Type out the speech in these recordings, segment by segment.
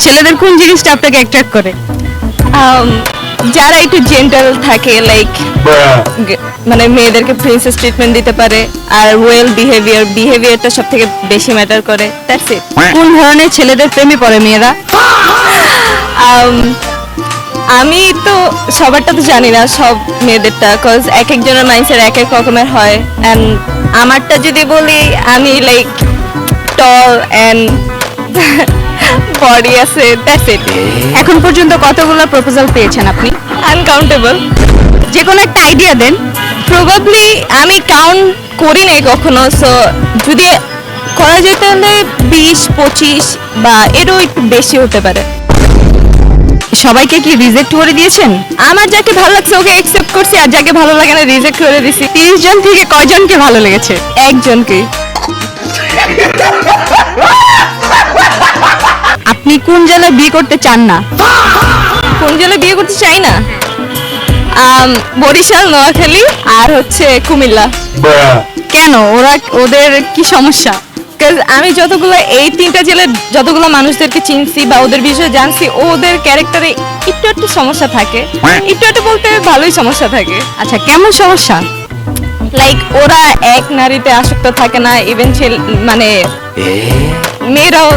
ছেলেদের কোন জিনিসটা আপনাকে অ্যাট্রাক্ট করে? যারা একটু জেন্টাল থাকে, লাইক মানে মেয়েদেরকে প্রিন্সেস ট্রিটমেন্ট দিতে পারে, আর ওয়েল বিহেভিয়ারটা সব থেকে বেশি ম্যাটার করে, দ্যাটস ইট। কোন ধরনের ছেলেদের প্রেমে পড়ে মেয়েরা? আমি তো সবারটা তো জানি না, সব মেয়েদেরটা, কজ এক একজনের মাইন্ডসেট এক এক রকমের হয়। অ্যান্ড আমারটা যদি বলি, আমি লাইক টল অ্যান্ড বডি আছে, দ্যাটস ইট। এখন পর্যন্ত কতগুলো প্রপোজাল পেয়েছেন আপনি? আনকাউন্টেবল। যে কোনো একটা আইডিয়া দেন। প্রবাবলি আমি কাউন্ট করি নাই কখনো, সো যদি করা যেত তাহলে 20-25 বা এরও একটু বেশি হতে পারে। সবাইকে কি রিজেক্ট করে দিয়েছেন? আমার যাকে ভালো লাগছে ওকে অ্যাকসেপ্ট করছি, আর যাকে ভালো লাগে না রিজেক্ট করে দিছি। 30 জন থেকে কয়জনকে ভালো লেগেছে? একজনকেই। আপনি কোন জেলায় বিয়ে করতে চান না? কোন জেলায় বিয়ে করতে চাই না? বরিশাল, নোয়াখালী, আর হচ্ছে কুমিল্লা। কেন? ওদের কি সমস্যা? আমি যতগুলো এই 3টা জেলার যতগুলো মানুষদেরকে চিনছি বা ওদের বিষয়ে জানছি, ওদের ক্যারেক্টারে একটু একটু সমস্যা থাকে। একটু একটু বলতে ভালোই সমস্যা থাকে। আচ্ছা, কেমন সমস্যা? লাইক ওরা এক নারীতে আসক্ত থাকে না, ইভেন মানে মেয়েরাও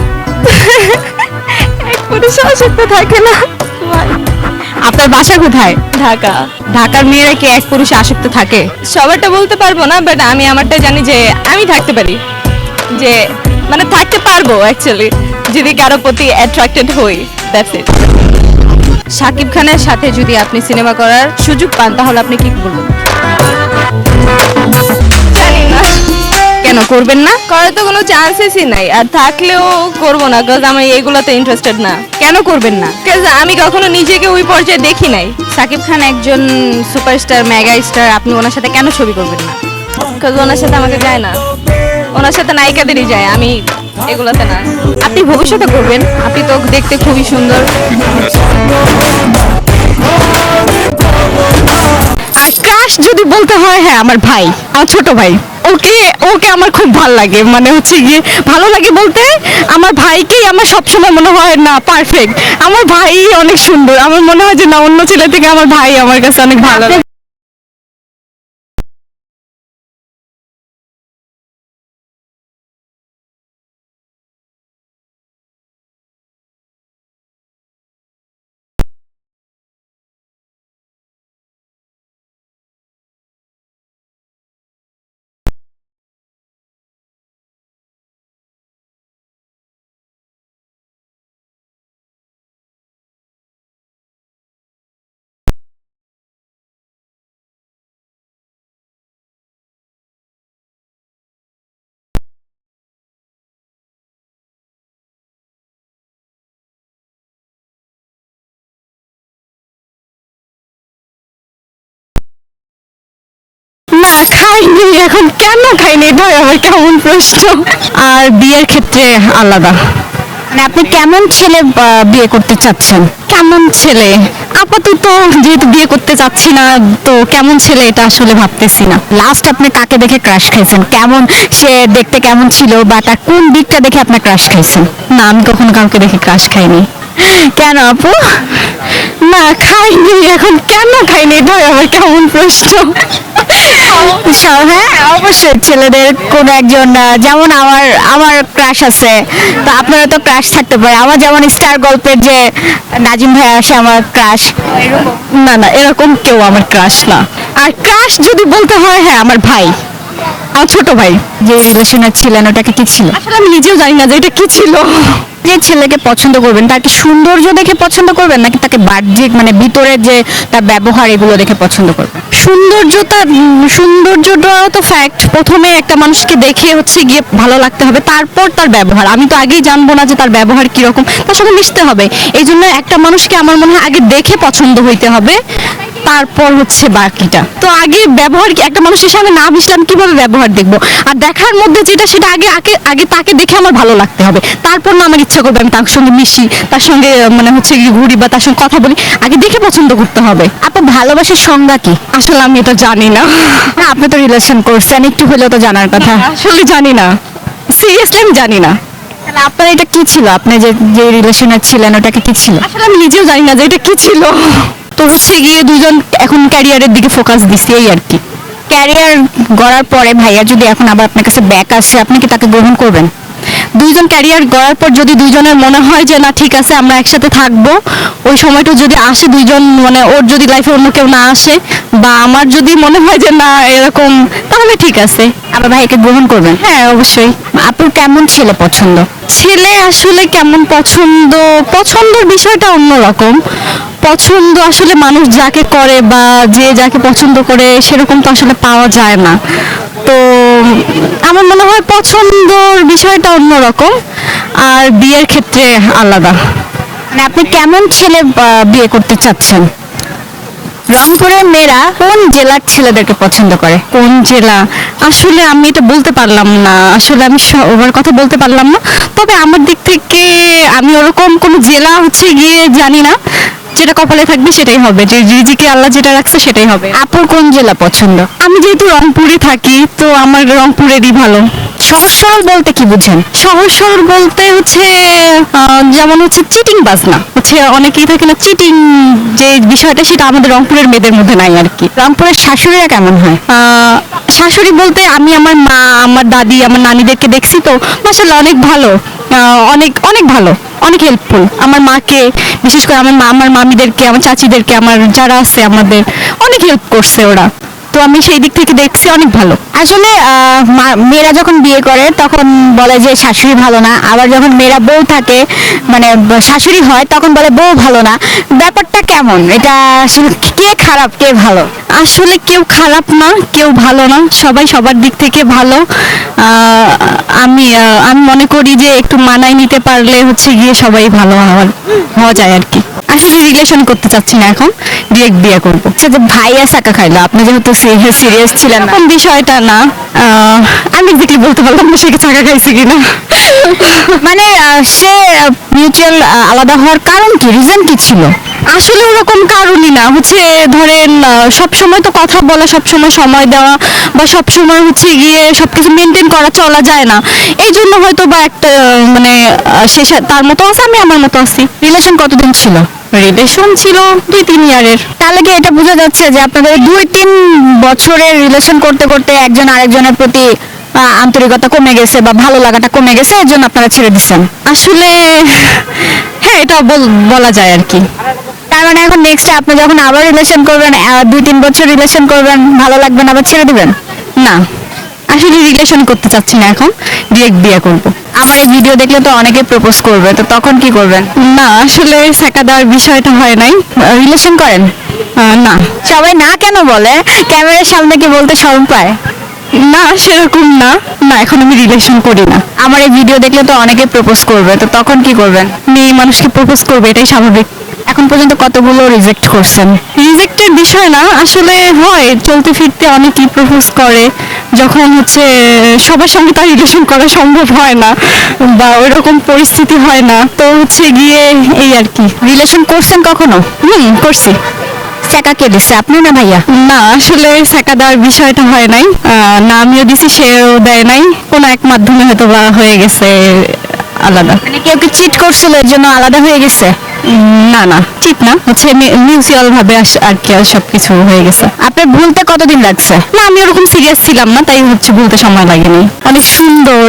এক পুরুষে আসক্ত থাকে না। আপনার বাসা কোথায়? ঢাকা। ঢাকার মেয়েরা কি এক পুরুষে আসক্ত থাকে? সবারটা বলতে পারবো না, বাট আমি আমারটা জানি যে আমি থাকতে পারি, যে মানে থাকতে পারবো অ্যাকচুয়ালি, যদি কারো প্রতি অ্যাট্রাক্টেড হই, দ্যাটস ইট। শাকিব খানের সাথে যদি আপনি সিনেমা করার সুযোগ পান তাহলে আপনি কি বলবেন? জানি না। কেন করবেন না? করার তো কোনো চান্সেসই নাই, আর থাকলেও করবো না, কারণ আমি এগুলোতে ইন্টারেস্টেড না। কেন করবেন না? কারণ আমি কখনো নিজেকে ওই পর্যায়ে দেখি নাই। শাকিব খান একজন সুপারস্টার, মেগা স্টার, আপনি ওনার সাথে কেন ছবি করবেন না? কারণ ওনার সাথে আমাকে যায় না, ওনার সাথে নায়িকাদেরই যায়, আমি এগুলোতে না। আপনি ভবিষ্যতে করবেন, আপনি তো দেখতে খুবই সুন্দর। আর ক্রাশ যদি বলতে হয়, হ্যাঁ আমার ভাই, আমার ছোট ভাই, ওকে ওকে আমার খুব ভালো লাগে, মানে হচ্ছে গিয়ে ভালো লাগে বলতে আমার ভাইকেই আমার সবসময় মনে হয় না পারফেক্ট, আমার ভাই অনেক সুন্দর, আমার মনে হয় যে না, অন্য ছেলে থেকে আমার ভাই আমার কাছে অনেক ভালো লাগে। না খাইনি, এখন কেন খাইনি, ভাই আমার কেমন প্রশ্ন। আর বিয়ের ক্ষেত্রে আলাদা, মানে আপনি কেমন ছেলে বিয়ে করতে চাচ্ছেন? কেমন ছেলে আপাতত যেহেতু বিয়ে করতে চাচ্ছি না, তো কেমন ছেলে এটা আসলে ভাবতেছি না। লাস্ট আপনি কাকে দেখে ক্রাশ খাইছেন? কেমন সে দেখতে, কেমন ছিল, বা তার কোন দিকটা দেখে আপনি ক্রাশ খাইছেন? না, আমি কখনো কাউকে দেখে ক্রাশ খাইনি। কেন আপু? না খাইনি, এখন কেন খাইনি, ভাই আমার কেমন প্রশ্ন। হ্যাঁ অবশ্যই ছেলেদের কোন একজন, যেমন আমার আমার ক্রাশ আছে, তো আপনারা তো ক্রাশ থাকতে পারে। আমার যেমন স্টার গল্পের যে নাজিম ভাই আসে আমার ক্রাশ, না না এরকম কেউ আমার ক্রাশ না। আর ক্রাশ যদি বলতে হয়, হ্যাঁ আমার ভাই, আমার ছোট ভাই। যে রিলেশনে ছিলেন ওটাকে কি ছিল আসলে আমি নিজেও জানি না যে এটা কি ছিল। যে ছেলেকে পছন্দ করবেন তাকে সৌন্দর্য দেখে পছন্দ করবেন, নাকি তাকে বাহ্যিক মানে ভিতরের যে তার ব্যবহার এগুলো দেখে পছন্দ করবেন? সৌন্দর্যটাও তো ফ্যাক্ট, প্রথমে একটা মানুষকে দেখে হচ্ছে গিয়ে ভালো লাগতে হবে, তারপর তার ব্যবহার। আমি তো আগেই জানবো না যে তার ব্যবহার কিরকম, তার সঙ্গে মিশতে হবে। এই জন্য একটা মানুষকে আমার মনে হয় আগে দেখে পছন্দ হইতে হবে, তারপর হচ্ছে বাকিটা। তো আগে ব্যবহার, একটা মানুষের সঙ্গে না মিশলাম কিভাবে ব্যবহার দেখবো? আর দেখার মধ্যে যেটা, সেটা আগে আগে আগে তাকে দেখে আমার ভালো লাগতে হবে, তারপর না আমার ইচ্ছা করবে আমি তার সঙ্গে মিশি, তার সঙ্গে মানে হচ্ছে গিয়ে ঘুরি বা তার সঙ্গে কথা বলি। আগে দেখে পছন্দ করতে হবে। আপনার ভালোবাসার সংজ্ঞা কি? আসলে আমি এটা জানি না। আপনি তো রিলেশন করছেন, একটু হলেও তো জানার কথা। আসলে জানি না, সিরিয়াসলি আমি জানি না। তাহলে আপনার এটা কি ছিল, আপনি যে যে রিলেশনে ছিলেন ওটাকে কি ছিল? আসলে আমি নিজেও জানি না যে এটা কি ছিল। তো হচ্ছে গিয়ে দুজন এখন ক্যারিয়ারের দিকে ফোকাস দিচ্ছি, এই আর কি। ক্যারিয়ার গড়ার পরে ভাইয়া যদি এখন আবার আপনার কাছে ব্যাক আসে, আপনি কি তাকে গ্রহণ করবেন? দুইজন ক্যারিয়ার গড়ার পর যদি দুইজনের মনে হয় যে না ঠিক আছে আমরা একসাথে থাকবো, ওই সময়টা যদি আসে দুইজন, মানে ওর যদি লাইফে অন্য কেউ না আসে বা আমার যদি মনে হয় যে না এরকম, তাহলে ঠিক আছে, আবার ভাইকে গ্রহণ করবেন? হ্যাঁ অবশ্যই। আপুর কেমন ছেলে পছন্দ? ছেলে আসলে কেমন পছন্দ, পছন্দের বিষয়টা অন্যরকম। পছন্দ আসলে মানুষ যাকে করে বা যে যাকে পছন্দ করে সেরকম তো আসলে পাওয়া যায় না। তো আমার মনে হয় পছন্দর বিষয়টা অন্যরকম, আর বিয়ের ক্ষেত্রে আলাদা। মানে আপনি কেমন ছেলে বিয়ে করতে চাচ্ছেন? রংপুরের মেয়েরা কোন জেলার ছেলেদেরকে পছন্দ করে? কোন জেলা? আসলে আমি এটা বলতে পারলাম না, আসলে আমি সবার কথা বলতে পারলাম না। তবে আমার দিক থেকে আমি ওরকম কোনো জেলা হচ্ছে গিয়ে জানি না, যেটা কপালে থাকবে সেটাই হবে, যে রিজিকে আল্লাহ যেটা রাখছে সেটাই হবে। আপুর কোন জেলা পছন্দ? আমি যেহেতু রংপুরে থাকি তো আমার রংপুরেরই ভালো। সহজ সরল বলতে কি বুঝেন? সহজ সরল বলতে হচ্ছে যেমন হচ্ছে চিটিং বাজ না, হচ্ছে অনেকেই থাকে না চিটিং যে বিষয়টা, সেটা আমাদের রংপুরের মেয়েদের মধ্যে নাই আর কি। রংপুরের শাশুড়িরা কেমন হয়? শাশুড়ি বলতে আমি আমার মা, আমার দাদি, আমার নানিদেরকে দেখছি তো মাশাআল্লাহ অনেক ভালো, অনেক অনেক ভালো, অনেক হেল্পফুল। আমার মাকে, বিশেষ করে আমার মা আমার মামিদেরকে, আমার চাচিদেরকে, আমার যারা আছে আমাদের অনেক হেল্প করছে ওরা। তো আমি সেই দিক থেকে দেখছি অনেক ভালো। আসলে মেয়েরা যখন বিয়ে করে তখন বলে যে শাশুড়ি ভালো না, আবার যখন মেয়েরা বউ থাকে মানে শাশুড়ি হয় তখন বলে বউ ভালো না। ব্যাপারটা কেমন? এটা আসলে কে খারাপ কে ভালো? আসলে কেউ খারাপ না, কেউ ভালো না, সবাই সবার দিক থেকে ভালো। আমি আমি মনে করি যে একটু মানায় নিতে পারলে হচ্ছে গিয়ে সবাই ভালো হওয়া যায় আর কি। আসলে রিলেশন করতে চাচ্ছি না এখন, ডিরেক্ট বিয়ে করবো। আচ্ছা, যে ভাইয়া সাকা খাইলো, আপনি যেহেতু সিরিয়াস ছিলেন না, কোন বিষয়টা না আমি এক্স্যাক্টলি বলতে পারলাম না সে কি চাকা খাইছে কিনা। মানে সে মিউচুয়াল আলাদা হওয়ার কারণ কি, রিজন কি ছিল? আসলে ওরকম কারণই না, হচ্ছে ধরেন সব সময় তো কথা বলা, সব সময় সময় দেওয়া বা সব সময় হচ্ছে গিয়ে সবকিছু মেনটেন করা চলা যায় না, এই জন্য হয়তো বা একটা মানে সে তার মতো আছে, আমি আমার মতো আছি। রিলেশন কতদিন ছিল? রিলেশন ছিল 2-3 ইয়ারের। তাহলে কি এটা বোঝা যাচ্ছে যে আপনাদের 2-3 বছরের রিলেশন করতে করতে একজন আরেকজনের প্রতি আন্তরিকতা কমে গেছে বা ভালো লাগাটা কমে গেছে, এর জন্য আপনারা ছেড়ে দিচ্ছেন? আসলে হ্যাঁ, এটা বলা যায় আর কি। তার মানে এখন নেক্সট আপনি যখন আবার রিলেশন করবেন, 2-3 বছর রিলেশন করবেন, ভালো লাগবে না, আবার ছেড়ে দিবেন? না, আসলে রিলেশন করতে চাচ্ছি না এখন, ডিরেক্ট বিয়ে করবো। আমার এই ভিডিও দেখলে তো অনেকে প্রপোজ করবে, তো তখন কি করবেন? না, আসলে সেকা দেওয়ার বিষয়টা হয় নাই। রিলেশন করেন? না। সবাই না কেন বলে? ক্যামেরার সামনে কি বলতে শরম পায়? না সেরকম না, না এখন আমি রিলেশন করি না। আমার এই ভিডিও দেখলে তো অনেকে প্রপোজ করবে, তো তখন কি করবেন? মেয়ে মানুষকে প্রপোজ করবে, এটাই স্বাভাবিক। এখন পর্যন্ত কতগুলো রিজেক্ট করছেন? রিজেক্টের বিষয় না, আসলে হয় চলতে ফিরতে অনেকেই প্রপোজ করে, যখন হচ্ছে সবার সঙ্গে তার রিলেশন করা সম্ভব হয় না বা ওইরকম পরিস্থিতি হয় না, তো হচ্ছে গিয়ে এই আর কি। রিলেশন করছেন কখনো? করছি। সেকা কে দিচ্ছে, আপনি না ভাইয়া? না, আসলে সেকা দেওয়ার বিষয়টা হয় নাই, না আমিও দিছি সেও দেয় নাই, কোনো এক মাধ্যমে হয়তো বা হয়ে গেছে আলাদা। মানে কেউ কি চিট করছিল এর জন্য আলাদা হয়ে গেছে? না না, চিট না, হচ্ছে মিউচুয়াল ভাবে আর কি সবকিছু হয়ে গেছে। আপনার ভুলতে কতদিন লাগছে? না, আমি ওরকম সিরিয়াস ছিলাম না, তাই হচ্ছে ভুলতে সময় লাগেনি। অনেক সুন্দর,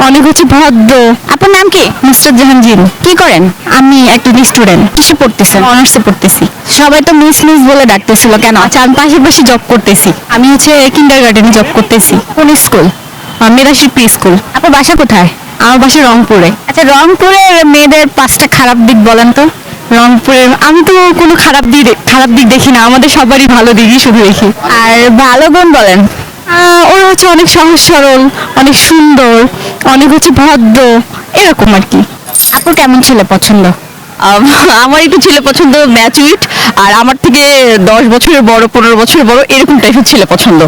অনেক হচ্ছে ভদ্র। আপনার নাম কি? নুসরাত জাহান জিন। কি করেন? আমি একটা স্টুডেন্ট। কিসে পড়তেছেন? অনার্সে পড়তেছি। সবাই তো মিস বলে ডাকতেছিল কেন? আচ্ছা, আমি পাশাপাশি জব করতেছি। আমি হচ্ছে কিন্ডারগার্টেনে জব করতেছি। কোন স্কুল? মেরাশি pre school. আপনার বাসা কোথায়? আমার বাসা রংপুরে। আচ্ছা, রংপুরের মেয়েদের 5টা খারাপ দিক বলেন তো। রংপুরের আমি তো কোনো খারাপ দিক দেখি না, আমাদের সবারই ভালো দিকই শুধু দেখি। আর ভালো গুণ বলেন। ওরা হচ্ছে অনেক সহজ সরল, অনেক সুন্দর, অনেক হচ্ছে ভদ্র, এরকম আর কি। আপুর কেমন ছেলে পছন্দ? আমার একটু ছেলে পছন্দ ম্যাচুইট, আর আমার থেকে 10 বছরের বড়, 15 বছরের বড়, এরকম টাইপের ছেলে পছন্দ।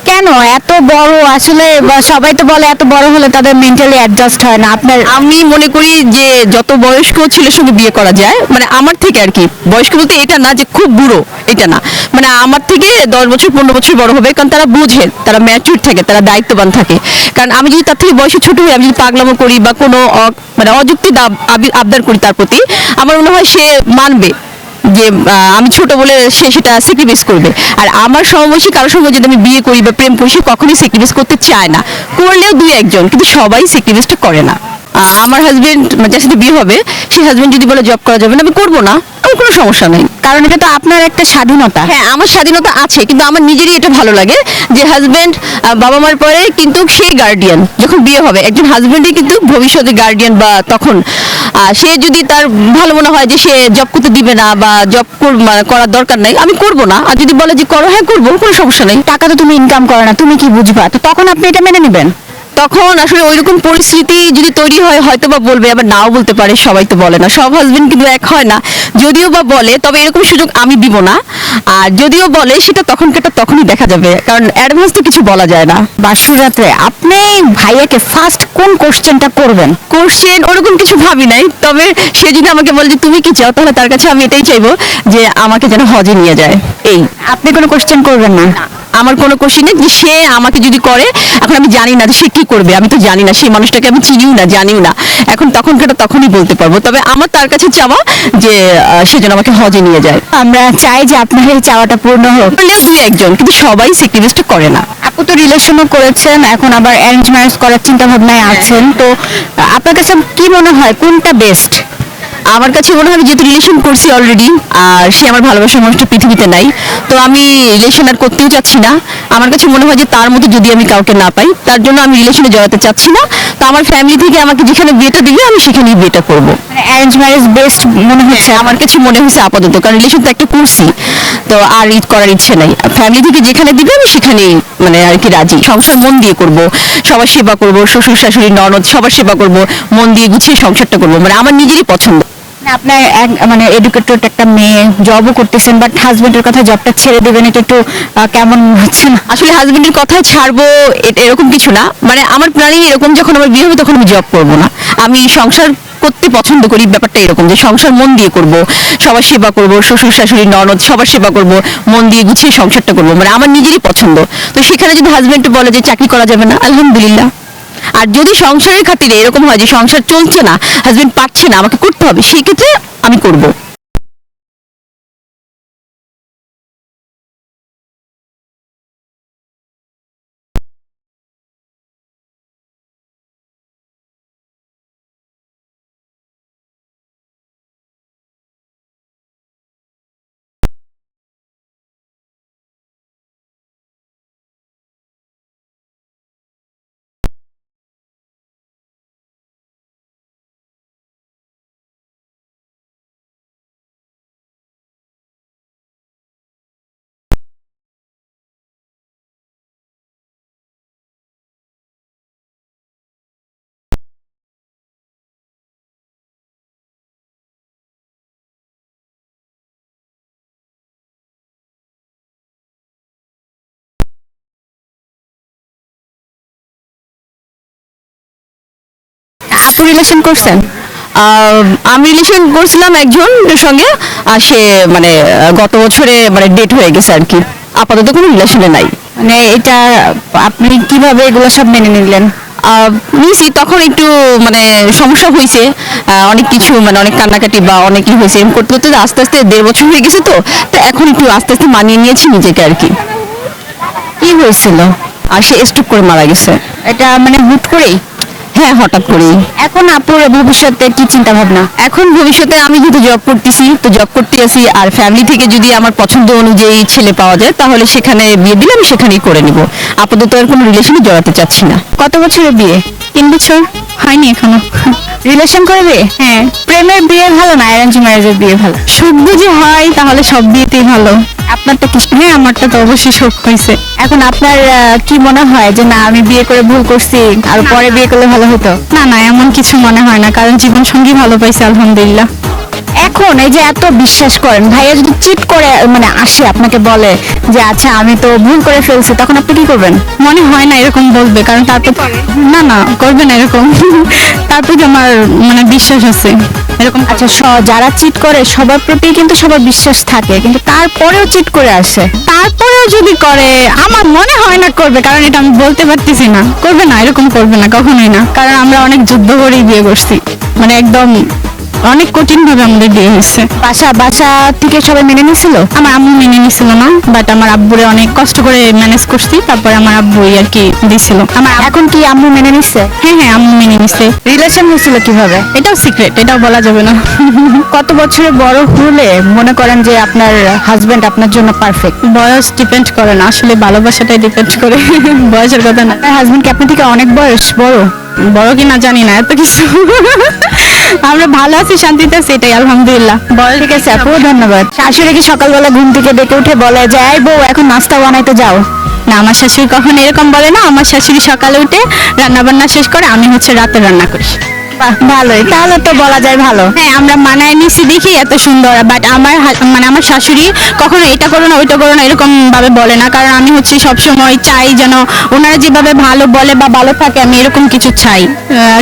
কেন এত বড় আসলে সবাই তো বলে এত বড় হলে তাদের মেন্টালি অ্যাডজাস্ট হয় না, আপনার আমি মনে করি যে যত বয়স্ক ছেলের সঙ্গে বিয়ে করা যায়, মানে আমার থেকে আর কি, বয়স্ক বলতে এটা না যে খুব বুড়ো, এটা না, মানে আমার থেকে 10 বছর 15 বছর বড় হবে, কারণ তারা বুঝে, তারা ম্যাচিউর থাকে, তারা দায়িত্ববান থাকে। কারণ আমি যদি তার থেকে বয়সে ছোট হই, আমি যদি পাগলামো করি বা কোনো মানে অযৌক্তিক আবদার করি তার প্রতি, আমার মনে হয় সে মানবে যে আমি ছোট বলে সে সেটা স্যাক্রিফাইস করবে। আর আমার সমবয়সী কারোর সঙ্গে যদি আমি বিয়ে করি বা প্রেম করি, সে কখনোই স্যাক্রিফাইস করতে চায় না, করলেও 2-1 জন, কিন্তু সবাই স্যাক্রিফাইসটা করে না। আমার হাজবেন্ড যার সাথে বিয়ে হবে, সেই হাজবেন্ড যদি বলে জব করা যাবে না, আমি করবো না, আমার কোনো সমস্যা নেই। কারণ এটা তো আপনার একটা স্বাধীনতা। হ্যাঁ, আমার স্বাধীনতা আছে, কিন্তু আমার নিজেরই এটা ভালো লাগে যে হাজবেন্ড বাবা মার পরে কিন্তু সেই গার্ডিয়ান, যখন বিয়ে হবে একজন হাজবেন্ডই কিন্তু ভবিষ্যতে গার্ডিয়ান, বা তখন সে যদি তার ভালো মনে হয় যে সে জব করতে দিবে না বা জব করার দরকার নাই, আমি করব না। আর যদি বলে যে করো, হ্যাঁ করবো, কোনো সমস্যা নেই। টাকা তো তুমি ইনকাম করো না, তুমি কি বুঝবা, তো তখন আপনি এটা মেনে নেবেন? তখন আসলে ওইরকম পরিস্থিতি যদি তৈরি হয়, হয়তো বা বলবে, আবার নাও বলতে পারে, সবাই তো বলে না, সব হাজবেন্ড কিন্তু এক হয় না। যদিও বা বলে, তবে এরকম সুযোগ আমি দিব না। আর যদিও বলে, সেটা তখনই দেখা যাবে, কারণ অ্যাডভান্স তো কিছু বলা যায় না। বাসর রাত্রে আপনি ভাইয়াকে ফার্স্ট কোন কোশ্চেনটা করবেন? কোশ্চেন ওরকম কিছু ভাবি নাই, তবে সে যদি আমাকে বলে যে তুমি কি চাও, তাহলে তার কাছে আমি এটাই চাইবো যে আমাকে যেন হজে নিয়ে যায়। এই, আপনি কোনো কোশ্চেন করবেন না? আমার কোনো কোশ্চেন নেই যে সে আমাকে যদি করে, এখন আমি জানি না যে সে কি করবে, আমি তো জানি না, সেই মানুষটাকে আমি চিনিও না, জানিও না, এখন তখনই বলতে পারবো। তবে আমার তার কাছে চাওয়া যে সে যেন আমাকে হজে নিয়ে যায়। আমরা চাই যে আপনার এই চাওয়াটা পূর্ণ হোক। করলেও 2-1 জন, কিন্তু সবাই স্যাক্রিফাইসটা করে না। আপু তো রিলেশনও করেছেন, এখন আবার অ্যারেঞ্জ ম্যারেজ করার চিন্তা ভাবনায় আছেন, তো আপনার কাছে কি মনে হয় কোনটা বেস্ট? আমার কাছে মনে হয়, যেহেতু রিলেশন করছি অলরেডি, আর সে আমার ভালোবাসার মানুষটা পৃথিবীতে নাই, তো আমি রিলেশন আর করতেও চাচ্ছি না। আমার কাছে মনে হয় যে তার মতো যদি আমি কাউকে না পাই, তার জন্য আমি রিলেশনে জড়াতে চাচ্ছি না। তো আমার ফ্যামিলি থেকে আমাকে যেখানে বিয়েটা দিবে, আমি সেখানেই বিয়েটা করবো। মানে অ্যারেঞ্জ ম্যারেজ বেস্ট মনে হচ্ছে? আমার কাছে মনে হয়েছে আপাতত, কারণ রিলেশন তো একটা করছি, তো আর করার ইচ্ছে নাই। ফ্যামিলি থেকে যেখানে দিবে আমি সেখানেই মানে আর কি রাজি। সংসার মন দিয়ে করব, সবার সেবা করব, শ্বশুর শাশুড়ি ননদ সবার সেবা করব, মন দিয়ে গুছিয়ে সংসারটা করব, মানে আমার নিজেরই পছন্দ। মানে আপনার মানে এডুকেটেড একটা মেয়ে, জবও করতেছেন, বাট হাজবেন্ডের কথা জবটা ছেড়ে দিবেন, এটা একটু কেমন হচ্ছে না? আসলে হাজবেন্ডের কথায় ছাড়বো এরকম কিছু না, মানে আমার প্ল্যানিং এরকম, যখন আমার বিয়ে হবে তখন আমি জব করব না, আমি সংসার করতে পছন্দ করি। ব্যাপারটা এরকম যে সংসার মন দিয়ে করব, সবার সেবা করব, শ্বশুর শাশুড়ি ননদ সবার সেবা করব, মন দিয়ে গুছিয়ে সংসারটা করব, মানে আমার নিজেরই পছন্দ। তো সেখানে যদি হাজবেন্ড বলে যে চাকরি করা যাবে না, আলহামদুলিল্লাহ। আর যদি সংসারের খাতিরে এরকম হয় যে সংসার চলছে না, হাজবেন্ড পারছে না, আমাকে করতে হবে, সেই ক্ষেত্রে আমি করব। আপু রিলেশন করছেন? আমি রিলেশন করছিলাম একজনের সঙ্গে, সে মানে গত বছরে মানে ডেট হয়ে গেছে আর কি, আপাতত কোনো রিলেশনে নাই। মানে এটা আপনি কিভাবে এগুলো সব মেনে নিলেন? নিয়েছি, তখন একটু মানে সমস্যা হয়েছে, অনেক কিছু মানে অনেক কান্নাকাটি বা অনেকই হয়েছে, এরকম করতে করতে আস্তে আস্তে 1.5 বছর হয়ে গেছে, তো এখন একটু আস্তে আস্তে মানিয়ে নিয়েছি নিজেকে আর কি। কি হয়েছিল? আর সে স্ট্রোক করে মারা গেছে। এটা মানে হুট করেই? হ্যাঁ, হঠাৎ করেই। এখন আপুর ভবিষ্যতে কি চিন্তা ভাবনা? এখন ভবিষ্যতে আমি যেহেতু জব করতেছি, তো জব করতে আছি, আর ফ্যামিলি থেকে যদি আমার পছন্দ অনুযায়ী ছেলে পাওয়া যায়, তাহলে সেখানে বিয়ে দিলে আমি সেখানেই করে নিব। আপাতত আর কোনো রিলেশনে জড়াতে চাচ্ছি না। কত বছরের বিয়ে? 3 বছর হয়নি এখনো। রিলেশন করবে? হ্যাঁ। প্রেমের বিয়ে ভালো না অ্যারেঞ্জ ম্যারেজের বিয়ে ভালো? সুখ বুঝে হয় তাহলে সব বিয়েতেই ভালো। আপনারটা কি? হ্যাঁ, আমারটা তো অবশ্যই সুখ হয়েছে। এখন আপনার কি মনে হয় যে না আমি বিয়ে করে ভুল করছি, আর পরে বিয়ে করলে ভালো হতো? না না, এমন কিছু মনে হয় না, কারণ জীবন সঙ্গী ভালো পাইছে আলহামদুলিল্লাহ। এখন এখন এই যে এত বিশ্বাস করেন, ভাইয়া যদি চিট করে মানে আসে আপনাকে বলে যে আচ্ছা আমি তো ভুল করে ফেলছি, তখন আপনি কি করবেন? মনে হয় না এরকম বলবে, কারণ তারপর না না করবে না এরকম। তারপর যে আমার মানে বিশ্বাস আছে এরকম। আচ্ছা যারা চিট করে সবার প্রতি কিন্তু সবার বিশ্বাস থাকে, কিন্তু তারপরেও চিট করে আসে। তারপরেও যদি করে আমার মনে হয় না করবে, কারণ এটা আমি বলতে পারতেছি না। করবে না, এরকম করবে না, কখনোই না। কারণ আমরা অনেক যুদ্ধ করেই বিয়ে করছি, মানে একদম অনেক কঠিন ভাবে আমাদের বিয়ে হয়েছে। বাসা থেকে সবাই মেনে নিছিল? আমার আম্মু মেনে নিছিল না, বাট আমার আব্বুরে অনেক কষ্ট করে ম্যানেজ করছি, তারপরে আমার আব্বুই আর কি দিছিল। এখন কি আম্মু মেনে নিচ্ছে? হ্যাঁ হ্যাঁ, আম্মু মেনে নিছে। রিলেশন হয়েছিল কিভাবে? এটাও সিক্রেট, এটাও বলা যাবে না। কত বছরে বড় হলে মনে করেন যে আপনার হাজবেন্ড আপনার জন্য পারফেক্ট? বয়স ডিপেন্ড করে না, আসলে ভালোবাসাটাই ডিপেন্ড করে, বয়সের কথা না। আপনার হাজবেন্ড কি আপনার থেকে অনেক বয়স বড়? বড় কি না জানি না, এত কিছু। আমরা ভালো আছি, শান্তিতে আছি, এটাই আলহামদুলিল্লাহ। ঠিক আছে আপু, ধন্যবাদ। শাশুড়ি কি সকালবেলা ঘুম থেকে ডেকে উঠে বলে যে এই বউ এখন নাস্তা বানাইতে যাও? না, আমার শাশুড়ি কখনো এরকম বলে না। আমার শাশুড়ি সকালে উঠে রান্না বান্না শেষ করে, আমি হচ্ছে রাতে রান্না করি। বাহ, ভালোই, তাহলে তো বলা যায় ভালো। হ্যাঁ, আমরা মানায় নিছি দেখি এত সুন্দর। বাট মানে আমার শাশুড়ি কখনো এটা করো না ওইটা করো না এরকম ভাবে বলে না, কারণ আমি হচ্ছে সবসময় চাই যেন ওনারা যেভাবে ভালো বলে বা ভালো থাকে আমি এরকম কিছু চাই।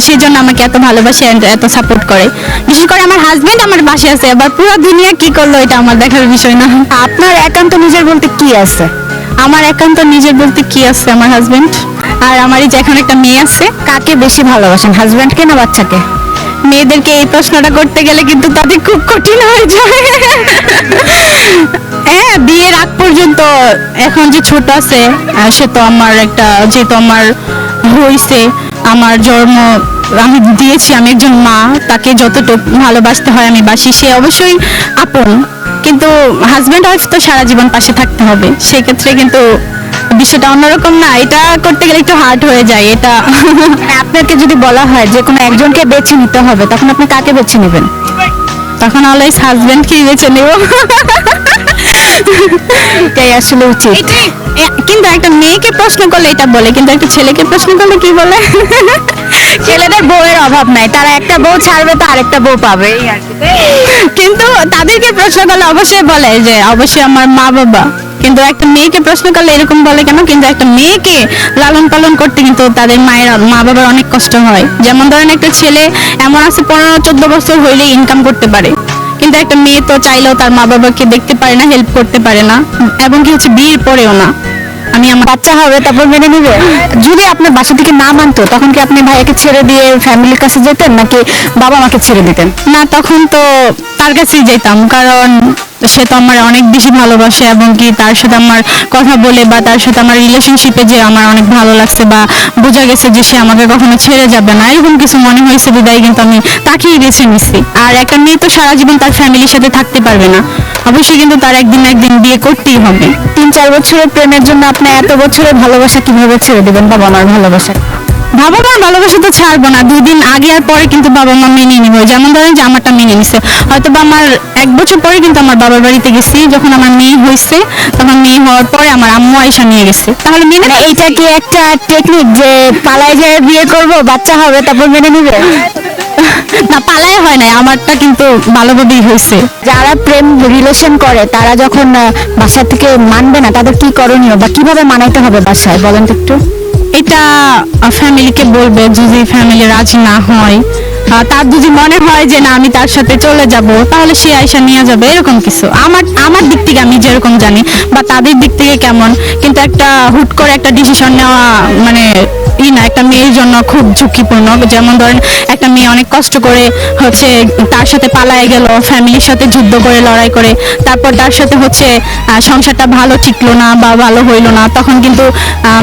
সেই জন্য আমাকে এত ভালোবাসে and এত সাপোর্ট করে। বিশেষ করে আমার হাজবেন্ড আমার পাশে আছে, এবার পুরো দুনিয়া কি করলো এটা আমার দেখার বিষয় না। আপনার একান্ত নিজের বলতে কি আছে? আমার একান্ত নিজের বলতে কি আছে, আমার হাজবেন্ড আর আমার এই যে এখন একটা মেয়ে আছে। কাকে বেশি ভালোবাসেন, হাজবেন্ডকে না বাচ্চাকে? মেয়েদেরকে এই প্রশ্নটা করতে গেলে কিন্তু তাদের খুব কঠিন হয়ে যায়। হ্যাঁ, বিয়ের আগ পর্যন্ত এখন যে ছোট আছে সে তো আমার একটা, যেহেতু আমার হয়েছে, আমার জন্ম আমি দিয়েছি, আমি একজন মা, তাকে যতটুকু ভালোবাসতে হয় আমি বাসি, সে অবশ্যই আপন। কিন্তু হাজব্যান্ড ওয়াইফ তো সারা জীবন পাশে থাকতে হবে, সেক্ষেত্রে কিন্তু বিষয়টা অন্যরকম না। এটা করতে গেলে একটু হার্ড হয়ে যায় এটা। আপনাকে যদি বলা হয় যে কোনো একজনকে বেছে নিতে হবে, তখন আপনি কাকে বেছে নেবেন? তখন অলওয়েজ হাজবেন্ডকেই বেছে নেব। এটাই আসলে উচিত। কিন্তু একটা মেয়েকে প্রশ্ন করলে এটা বলে, কিন্তু একটা ছেলেকে প্রশ্ন করলে কি বলে? ছেলেদের বউয়ের অভাব নাই, তারা একটা বউ ছাড়বে তো আরেকটা বউ পাবে, এই আর কি। কিন্তু তাদেরকে প্রশ্ন করলে অবশ্যই বলে যে অবশ্যই আমার মা বাবা। কিন্তু একটা মেয়েকে প্রশ্ন করলে এরকম বলে কেন? কিন্তু একটা মেয়েকে লালন পালন করতে কিন্তু তাদের মায়ের মা বাবার অনেক কষ্ট হয়। যেমন ধরেন একটা ছেলে এমন আছে 15-14 বছর হইলে ইনকাম করতে পারে, কিন্তু একটা মেয়ে তো চাইলেও তার মা বাবাকে দেখতে পারে না, হেল্প করতে পারে না, এবং কি হচ্ছে বিয়ের পরেও না। আমি আমার বাচ্চা হবে তারপর মেনে নিবে? যদি আপনার বাসা থেকে না মানতো, তখন কি আপনি ভাইয়াকে ছেড়ে দিয়ে ফ্যামিলির কাছে যেতেন, নাকি বাবা মাকে ছেড়ে দিতেন? না, তখন তো তার কাছেই যেতাম, কারণ সে তো আমার অনেক বেশি ভালোবাসে, এবং কি তার সাথে আমার কথা বলে বা তার সাথে আমার রিলেশনশিপে যে আমার অনেক ভালো লাগছে বা বোঝা গেছে যে সে আমাকে কখনো ছেড়ে যাবে না, এরকম কিছু মনে হয়েছে বিদায় কিন্তু আমি তাকেই বেছে নিছি। আর একটা মেয়ে তো সারা জীবন তার ফ্যামিলির সাথে থাকতে পারবে না, অবশ্যই কিন্তু তার একদিন না একদিন বিয়ে করতেই হবে। 3-4 বছরের প্রেমের জন্য আপনি এত বছরের ভালোবাসা কিভাবে ছেড়ে দিবেন, বাবা মার ভালোবাসা? বাবা মার ভালোবাসা তো ছাড়বো না, 2 দিন আগে আর পরে কিন্তু বাবা মা মেনে নিবে। যেমন ধরেন যে আমারটা মেনে নিছে, হয়তো বা আমার 1 বছর পরে কিন্তু আমার বাবার বাড়িতে গেছি, যখন আমার মেয়ে হয়েছে, তখন মেয়ে হওয়ার পরে আমার আম্মু আয়েশা নিয়ে গেছে। তাহলে মেনে মানে এইটা কি একটা টেকনিক যে পালায় যায় বিয়ে করব, বাচ্চা হবে তারপর মেনে নিবে? না, পালায় হয় নাই, আমারটা কিন্তু ভালোভাবেই হয়েছে। যারা প্রেম রিলেশন করে তারা যখন বাসা থেকে মানবে না, তাদের কি করণীয় বা কিভাবে মানাইতে হবে বাসায়, বলেন তো একটু। এটা ফ্যামিলিকে বলবে, যদি ফ্যামিলি রাজি না হয়, তার যদি মনে হয় যে না আমি তার সাথে চলে যাব, তাহলে সে আয়সা নিয়ে যাবে, এরকম কিছু। আমার দিক থেকে আমি যেরকম জানি বা তাদের দিক থেকে কেমন, কিন্তু একটা হুট করে একটা ডিসিশন নেওয়া মানে না, একটা মেয়ের জন্য খুব ঝুঁকিপূর্ণ। যেমন ধরেন একটা মেয়ে অনেক কষ্ট করে হচ্ছে তার সাথে পালায় গেল, ফ্যামিলির সাথে যুদ্ধ করে লড়াই করে, তারপর তার সাথে হচ্ছে সংসারটা ভালো টিকলো না বা ভালো হইলো না, তখন কিন্তু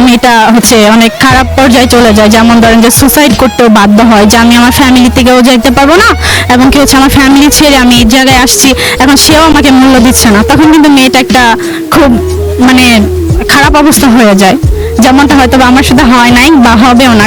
মেয়েটা হচ্ছে অনেক খারাপ পর্যায়ে চলে যায়। যেমন ধরেন যে সুসাইড করতেও বাধ্য হয়, যে আমি আমার ফ্যামিলি থেকেও যাইতে পারবো না, এবং কি হচ্ছে আমার ফ্যামিলি ছেড়ে আমি এই জায়গায় আসছি, এখন সেও আমাকে মূল্য দিচ্ছে না, তখন কিন্তু মেয়েটা একটা খুব মানে খারাপ অবস্থা হয়ে যায়, যেমনটা হয়তো বা আমার সাথে হয় নাই বা হবেও না।